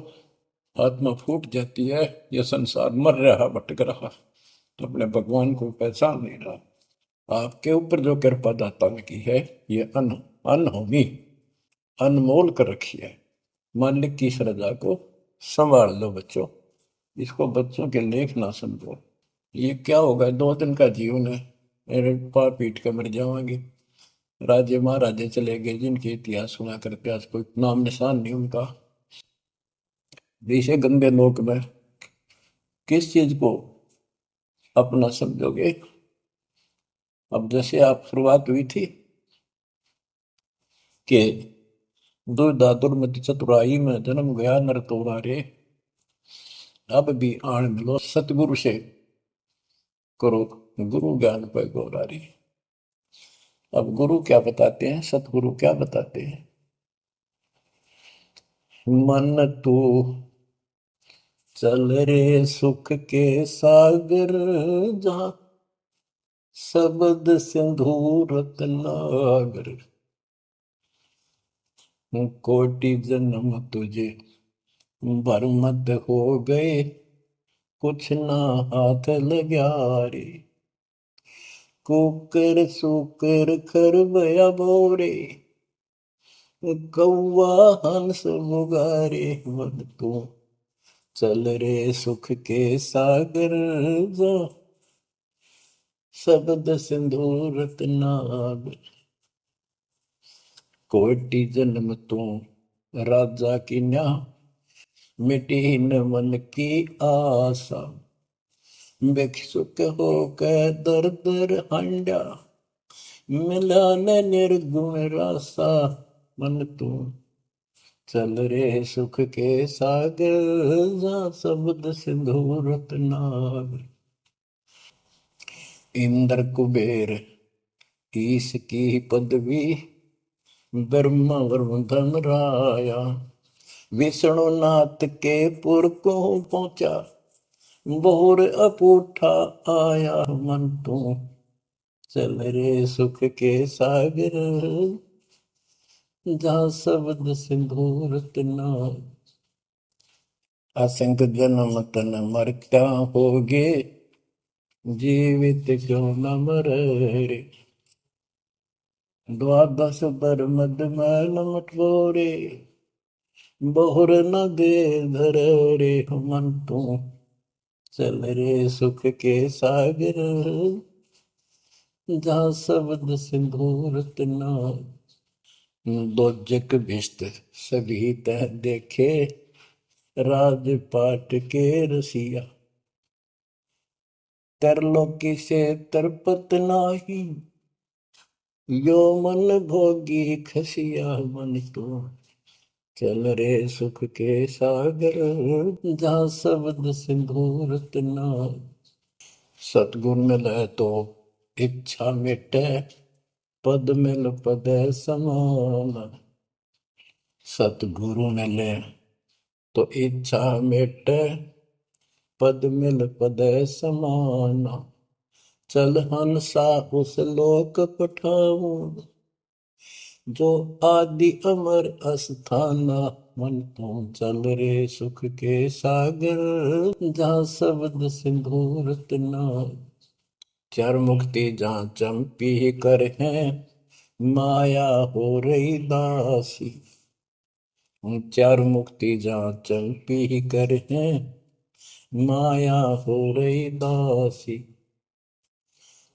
S1: आत्मा फूट जाती है, यह संसार मर रहा भटक रहा, तो अपने भगवान को पहचान नहीं रहा। आपके ऊपर जो कृपा दाता ने की है, ये अनहोनी अनमोल कर रखी है। मालिक की श्रद्धा को संभाल लो बच्चों, इसको बच्चों के लेख ना समझो। ये क्या होगा, 2 दिन का जीवन है, मेरे पार पीट कर मर जाओगे। राजे महाराजे चले गए जिनके इतिहास सुना करते, आज कोई नाम निशान नहीं उनका। ऐसे गंदे लोक में किस चीज को अपना समझोगे? अब जैसे आप शुरुआत हुई थी कि दुर्दादुर मति चतुराई में जन्म गया नर तोरा रे, अब भी आण मिलो सतगुरु से करो गुरु ज्ञान पर गौरारी। अब गुरु क्या बताते हैं, सतगुरु क्या बताते हैं? मन तू चल रे सुख के सागर, जहाँ शब्द सिंधु रत्नागर, कोटि जन्म तुझे बरमद हो गए, कुछ ना हाथ लग्या रे। कुकर सुकर खरबया बोरे, कौआ हंस मुगारे। मन तू चल रे सुख के सागर जा, शब्द सिंधु रत्नागर। कोटि जन्म तू राजा की न्या, मिटी न मन की आशा। भिक्षुक होकर दर दर हंडा, मिला न निर्गुण रासा। मन तू चल रे सुख के सागर जा, शब्द सिंधु रत्नागर। इंद्र कुबेर ईश की पदवी, ब्रह्मा वरुण धनराया। विष्णुनाथ के पुर को पहुंचा, बोर अपूठा आया। मन तू चल रे सुख के सागर जा, शब्द सिंधु रत्नागर। असंख्य जन्म तन मर क्या होगे, जीवित क्यों न मरे रे। द्वादश बर मद मैल मटोरे, बहुर न दे धर रे। मन तू चल रे सुख के सागर जा, शब्द सिंधु रत्नागर। दोजक भिष्ट सभी तह देखे, राजपाट के रसिया। तरलोकी से तरपत नाही, यो मन भोगी खसिया। मन तू चल रे सुख के सागर जा, शब्द सिंधु रत्नागर। सतगुण मिले तो इच्छा मिटे, पद मिल पद समान। सतगुरु मिले तो इच्छा मिटे, पद मिल पद समान। चल हंसा उस लोक पठाऊं, जो आदि अमर अस्थाना। मन तू चल रे सुख के सागर जा, शब्द सिंधु रत्नागर। चार मुक्ति जहाँ चंपी कर है, माया हो रही दासी। चार मुक्ति जहाँ चंपी कर है, माया हो रही दासी।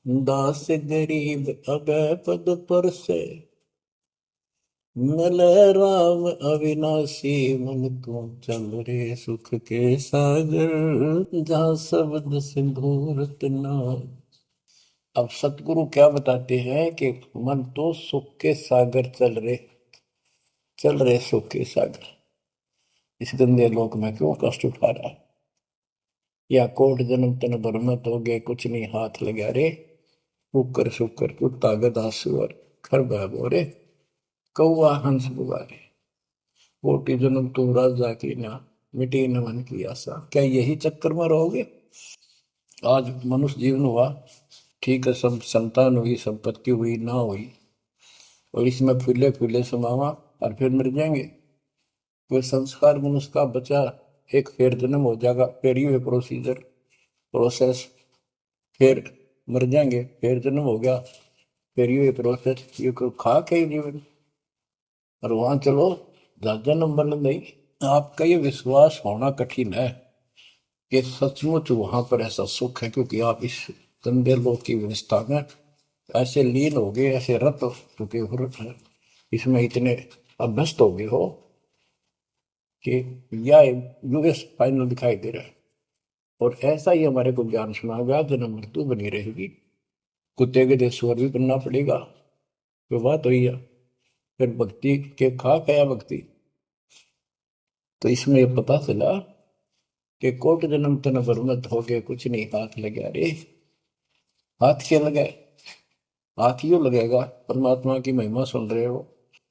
S1: दास गरीब अगय पद पर से, मिले राम अविनाशी। मन तू चल रे सुख के सागर जा, शब्द सिंधु रत्नागर। अब सतगुरु क्या बताते हैं कि मन तो सुख के सागर चल रहे सुख के सागर। इस गंदे लोक में क्यों कष्ट उठा रहा है, या कोट जन्म तन भरमत हो गए, कुछ नहीं हाथ लगा रे। कुकर शुकर कुत्ता गधा सुअर खरबा बोरे, कौआ हंस बुगारे। कोटि जन्म तू राजा की ना, मिटी न मन की आशा। क्या यही चक्कर में रहोगे? आज मनुष्य जीवन हुआ, ठीक है, सब संतान हुई, संपत्ति हुई ना हुई, और इसमें फूले फूले समावा और फिर मर जाएंगे। कोई संस्कार मनुष्य का बचा, एक फिर जन्म हो जाएगा, फिर ये प्रोसीजर प्रोसेस, फिर मर जाएंगे, फिर जन्म हो गया, फिर ये प्रोसेस। ये कोई खाक है जीवन? और वहां चलो ज्यादा नंबर नहीं। आपका ये विश्वास होना कठिन है कि सचमुच वहां पर ऐसा सुख है, क्योंकि आप इस गंदे लोक की व्यवस्था में ऐसे लीन हो गए, ऐसे रत हो चुके हो, इसमें इतने अभ्यस्त हो गए हो कि यह यूएस फाइनल दिखाई दे रहा है। और ऐसा ही हमारे को ज्ञान सुना गया, जन्म मृत्यु बनी रहेगी, कुत्ते के देशवर भी बनना पड़ेगा। तो बात हुई है, फिर भक्ति के खा गया भक्ति। तो इसमें यह पता चला कि कोट जन्म तन बरमत हो गए, कुछ नहीं हाथ लगे। अरे हाथ क्या लगे? हाथ यूं लगेगा, परमात्मा की महिमा सुन रहे हो,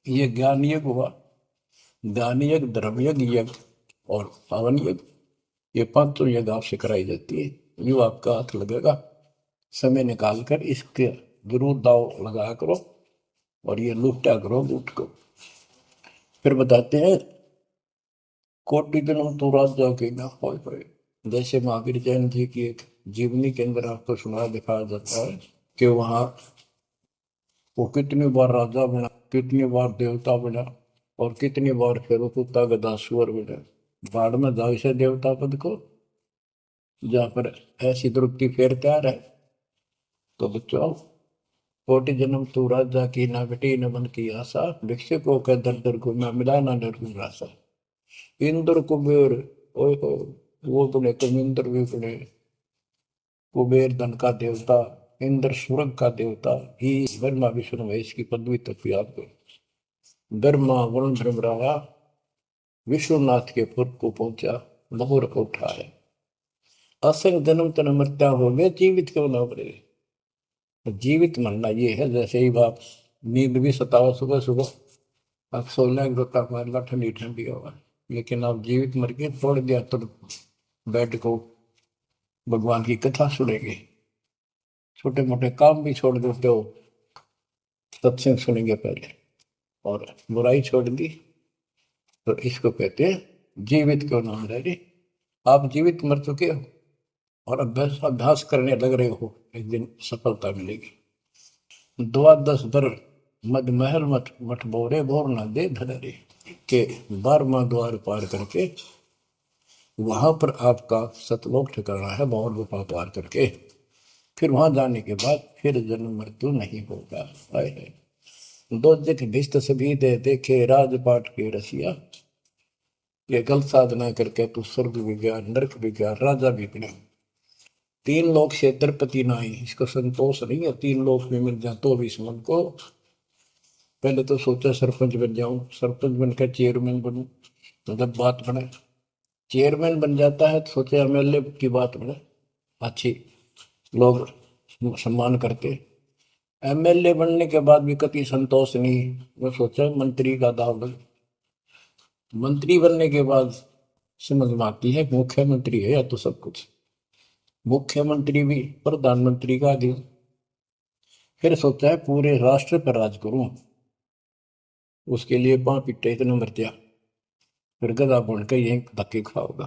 S1: ये ज्ञान यज्ञ हुआ। ज्ञान यज्ञ, धर्म यज्ञ, यज्ञ और पावन यज्ञ, ये पांचों यज्ञ आपसे कराई जाती है। यूं आपका हाथ लगेगा, समय निकाल कर इसके जरूर दाव लगाया करो और ये लूटा करो लूट को। फिर बताते हैं कोटि जन्म तू राजा के ना होए होए। जैसे महावीर जैन जी की एक जीवनी के अंदर आपको सुना दिखाया जाता है कि वहां वो कितनी बार राजा बना, कितनी बार देवता बना और कितनी बार फिर कुत्ता गधा सुअर बना। बाढ़ में जाओ से देवता पद को, जहां पर ऐसी द्रुपति फिर तैयार है। तो बच्चों कोटि जन्म तू राजा की ना बेटी न मन की आशा, भिक्षुक को कह दर दर को ना मिला ना निर्गुण राशा। इंद्र कुबेर ओए हो, वो बने कमिंद्र भी बने। कुबेर धन का देवता, इंद्र स्वर्ग का देवता ही, ब्रह्मा विष्णु महेश की पदवी तक याद करो। ब्रह्मा वरुण धर्मराया विश्वनाथ के पुर को पहुंचा, बहुर को उठाया। असंग जन्म तन मृत्या हो गए, जीवित क्यों ना मरे। जीवित मरना ये है जैसे ही बाप नींद भी सताओ सुबह सुबह, आप सोलह गोता मारना ठंडी ठंडी होगा, लेकिन आप जीवित मर के छोड़ दिया तो बेड को भगवान की कथा सुनेंगे, छोटे मोटे काम भी छोड़ देते हो, सत्संग सुनेंगे पहले, और बुराई छोड़ दी तो इसको कहते हैं जीवित क्यों ना मरे। आप जीवित मर चुके हो और अभ्यास अभ्यास करने लग रहे हो, एक दिन सफलता मिलेगी। द्वादश बर मद महल मठ मठ बोरे बोर न दे धरे के 12वां द्वार पार करके वहां पर आपका सतलोक ठिकाना है, भौर गुफा पार करके फिर वहां जाने के बाद फिर जन्म मृत्यु नहीं होगा। दो जग भिष्ट सभी दे देखे राजपाट के रसिया, ये गलत साधना करके तू स्वर्ग भी गया नरक भी गया राजा भी बना। तीन लोग क्षेत्रपति नाई, इसको संतोष नहीं है, तीन लोग में मिल जाए तो भी इस मन को। पहले तो सोचा सरपंच बन जाऊं, सरपंच बनकर चेयरमैन बनूं, तो जब बात बने चेयरमैन बन जाता है तो सोचे एमएलए की बात बने, अच्छी लोग सम्मान करते। एमएलए बनने के बाद भी कभी संतोष नहीं, मैं सोचा मंत्री का दाव बन। मंत्री बनने के बाद समझ में आती है मुख्यमंत्री है या तो सब कुछ, मुख्यमंत्री भी प्रधानमंत्री का अधीन। फिर सोचा है पूरे राष्ट्र पर राज करूं, उसके लिए पां पिट्टे इतने मर दिया, फिर गधा बुन के यही धक्के खाओगा।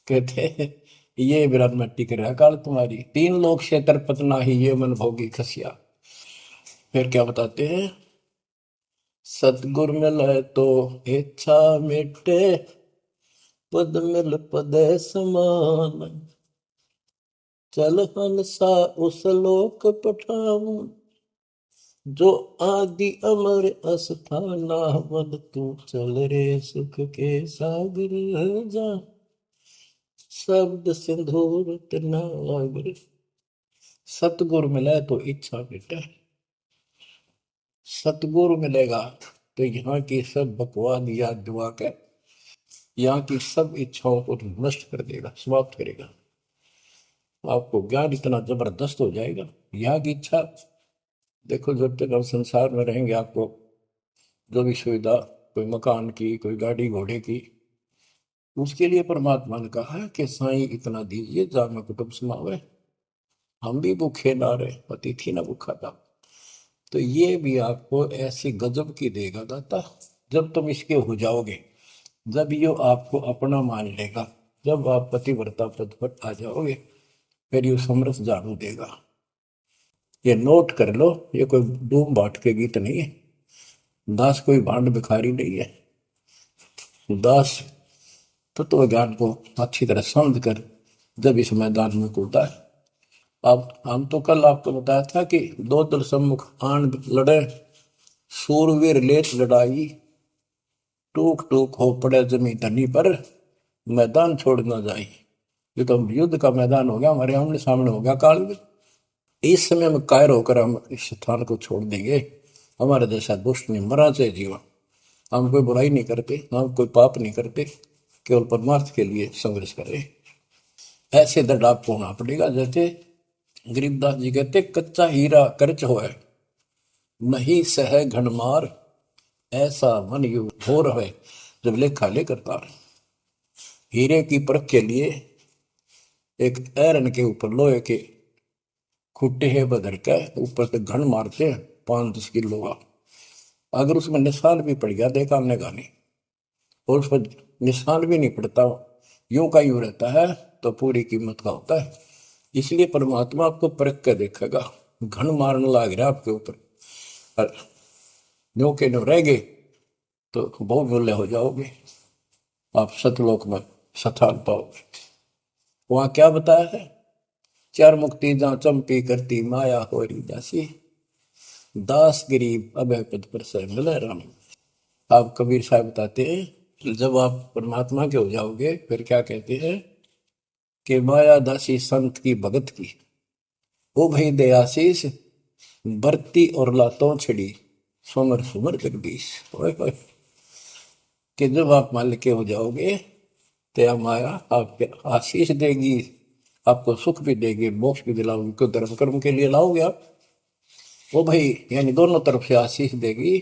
S1: कहते हैं ये विराट मट्टी कर रहा काल तुम्हारी, तीन लोग क्षेत्र पतना ही ये मन भोगी खसिया। फिर क्या बताते हैं, सतगुर मिले तो इच्छा मिटे, पद मिल पद समान, चल हंसा उस लोक पठाऊं, जो आदि अमर अस्थाना, मन तू चल रे सुख के सागर जा, शब्द सिंदूर नागर। सतगुरु मिले तो इच्छा मिटे, सतगुरु मिलेगा तो यहाँ की सब बकवाद याद दुआ के यहाँ की सब इच्छाओं को नष्ट कर देगा, समाप्त करेगा। आपको ज्ञान इतना जबरदस्त हो जाएगा। यहाँ की इच्छा देखो, जब तक हम संसार में रहेंगे आपको जो भी सुविधा, कोई मकान की, कोई गाड़ी घोड़े की, उसके लिए परमात्मा ने कहा है कि साईं इतना दीजिए जा में कुटुंब समावे, हम भी भूखे ना रहे, अतिथि ना भूखा था। तो ये भी आपको ऐसी गजब की देगा दाता, जब तुम इसके हो जाओगे, जब ये आपको अपना मान लेगा, जब आप पतिव्रता पद पर आ जाओगे, फिर ये समरस झाड़ू देगा। ये नोट कर लो, ये कोई डूम बाट के गीत नहीं है, दास कोई भांड भिखारी नहीं है। दास तत्व ज्ञान को अच्छी तरह समझ कर जब इस मैदान में कूदा है। अब हम तो कल आपको बताया था कि दो दल सम्मुख आन लड़े, सूरवीर लेत लड़ाई, टूक टूक हो पड़े जमी धनी पर, मैदान छोड़ ना जाए। ये तो युद्ध का मैदान हो गया, हमारे आमने सामने हो गया काल में। इस समय में कायर होकर हम इस स्थान को छोड़ देंगे, हमारे जैसा दुष्ट नहीं मरा चाहे जीवन। हम कोई बुराई नहीं करते, हम कोई पाप नहीं करते, केवल परमार्थ के लिए संघर्ष करें। ऐसे दृढ़ आपको होना पड़ेगा। जैसे गरीबदास जी कहते, कच्चा हीरा करच होए, नहीं सह घनमार, ऐसा मन यु घोर है जब लेखा ले करता। हीरे की परख के लिए एक ऐरन के ऊपर लोहे के खुट्टे है बदर का ऊपर से घन मारते हैं 5-10 किलो का। अगर उसमें निशान भी पड़ गया देखा हमने गानी, और उस पर निशान भी नहीं पड़ता, यूं का यूं रहता है, तो पूरी कीमत का होता है। इसलिए परमात्मा आपको परख कर देखेगा। घन मारने लग रहा आपके ऊपर, और न्यो के न्यो रह गए तो बहुत मूल्य हो जाओगे, आप सतलोक में स्थान पाओगे। वहां क्या बताया है, चार मुक्ति जहां चंपी करती माया हो रही दासी, दास गरीब अभय पद पर से मिले राम। आप कबीर साहब बताते हैं जब आप परमात्मा के हो जाओगे फिर क्या कहते हैं कि माया दासी संत की भगत की, ओ भाई दयाशीष बरती और लातों छड़ी, सुमर सुमर जगदीश। कि जब आप मालिक के हो जाओगे तो यह माया आपके आशीष देगी, आपको सुख भी देगी, मोक्ष भी दिलाओगी, क्यों धर्म कर्म के लिए लाओगे आप, वो भाई यानी दोनों तरफ से आशीष देगी।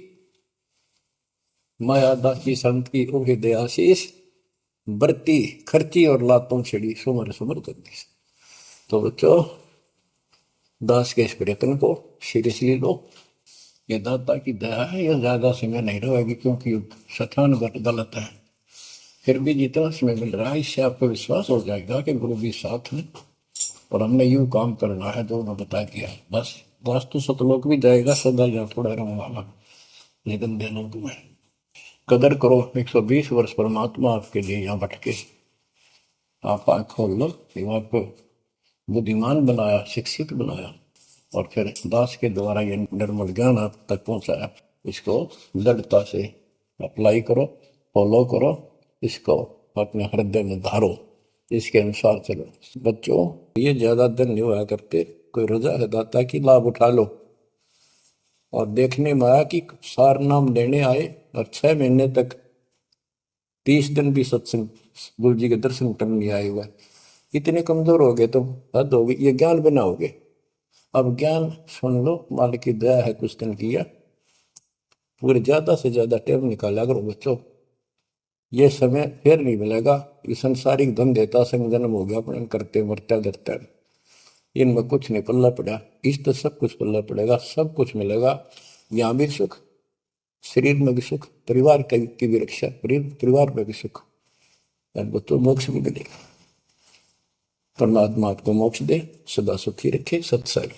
S1: माया दासी संत की ओ हृदय आशीष, बरती खर्ची और लातों छड़ी, सुमर सुमर जगदीश। तो बच्चों दास के इस प्रयत्न को सीरियसली लो, ये दाता की दया है, ये ज्यादा समय नहीं रहेगी क्योंकि स्थान गलत है। फिर भी जितना समय मिल रहा है इससे आपको विश्वास हो जाएगा कि गुरु भी साथ है और हमने यूं काम करना है जो उन्होंने बता दिया। बस वास्तु सतलोक भी जाएगा सदा या थोड़ा रहूंगा, लेकिन दिनों में कदर करो। 120 वर्ष परमात्मा आपके लिए यहाँ भटके, आप आँख खोल लो, आपको बुद्धिमान बनाया, शिक्षित बनाया, और फिर दास के द्वारा ये निर्मल ज्ञान आप तक पहुंचाया। इसको दृढ़ता से अप्लाई करो, फॉलो करो, इसको अपने हृदय में धारो, इसके अनुसार चलो। बच्चों ये ज्यादा दिन नहीं हुआ करते, कोई रजा है दाता की लाभ उठा लो। और देखने में आया कि सार नाम लेने आए और 6 महीने तक 30 दिन भी सत्संग गुरु जी के दर्शन करने नहीं आए हुए, इतने कमजोर हो गए तो हद होगी, ये ज्ञान बनाओगे। अब ज्ञान सुन लो, मालिक की दया है कुछ दिन किया, पूरे ज्यादा से ज्यादा टाइम निकाला करो बच्चों, ये समय फिर नहीं मिलेगा। ये संसारिक धन देता संग जन्म हो गया अपने करते मरता डरता, इनमें कुछ नहीं पल्ला पड़ा, इस तो सब कुछ पल्ला पड़ेगा, सब कुछ मिलेगा। यहाँ भी सुख, शरीर में भी सुख, परिवार की भी रक्षा, परिवार में भी सुख, बच्चों मोक्ष भी मिलेगा। परमात्मा आपको मोक्ष दे, सदा सुखी रखे। सत्संग।